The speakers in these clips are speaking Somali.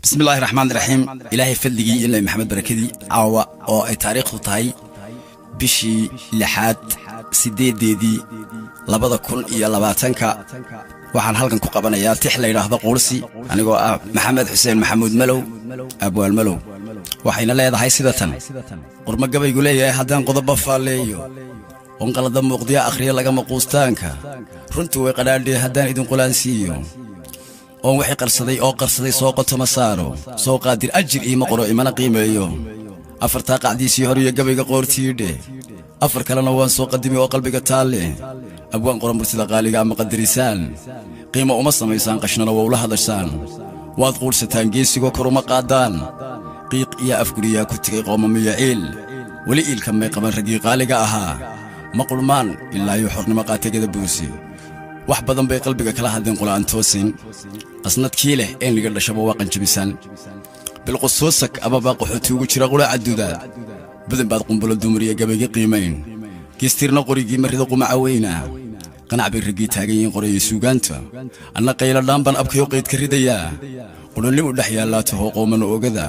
بسم الله الرحمن الرحيم. إلهي فلقي إلا محمد بركدي عوا أو تاريخ تاي بشي لحاد سيدي دي لبدا كل إيا لباتنكا waxaan halkan ku qabanayaa tix la yiraahdo qoorsi anigoo ah Maxamed Xuseen Maxamuud Malow Abwal Malow waxayna leedahay sida tan qorma gabaygu leeyahay hadaan qodobo faaleeyo on qalada muuqdiya akhriya laga maqoostaanka runtii way qadaadhay hadaan idin qulaansiyo oo wixii qarsaday soo qoto ma saaro soo qaadir ajir ima qoro imana qiimeeyo afarta qacdiisii hore iyo gabayga qoortiidhe afar kalena waan soo qadimi oo qalbiga taale abwaan qoran bursida qaaliga ama qadarisaan qiimo uma sameeysan qashnana wawla hadashaan waad quulsataan geesigo koruma qaadaan qiiq iyo afguriya ku tigay qoomamiya wali ilka may qaban ragii qaaliga ahaa ma qulmaan ilaa iyo xornimo qaatagada buusi wax badan bay qalbiga kala hadeen qulaan toosin qasnadkii leh in liga dhashaba waa qanjibisan bil qusuusak ama baqoxooti ugu jira qula caduda badan baad qumbulo dumariya gabayga qiimeyn geestirna qorigii marida qumaca weyna qanac bay ragii taagayeen qorayay suugaanta anna qayla dhaanban abkayo qeyd ka ridaya qulunlimu dhaxyaalaato qoomana ogada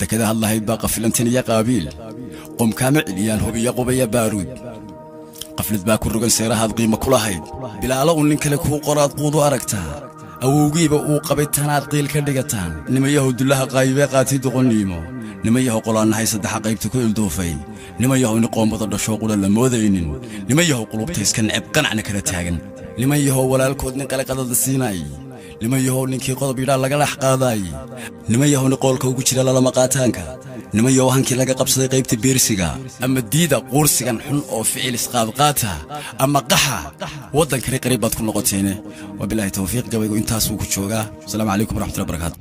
takada hadlahayd baa qafilantin iyo qaabiil qom kaama ciliyaan hubiya qubaya baaruud qaflid baa ku rugan seerahaad qiimo ku lahayd bilaalo nin kale ku qoraad quudu aragtaa awowgiiba uu qabay tanaad qiil ka dhigataan nimayahu dullaha qaayibee qaatay doqoniimo nimayahu qolaanahay saddex qaybta ku ildoofay nimayahu in qoomada dhasho qula la moodaynin nimayahu qulubta iska neceb qanacna kala taagan nimayahu walaalkood nin kale qadada siinay nimayahu ninkii qodob yidhaa laga lax qaaday nimayahu qoolka ugu jira lama qaataanka nimayahu hankii laga qabsaday qaybta beersiga ama diida qoorsigan xun oo ficil isqaad qaata ama qaxa wadan kale qariib baad ku noqoteen wabillahi tawfiiq gabaygu intaas uu ku joogaa assalamu alaykum warahmatullahi wabarakatuh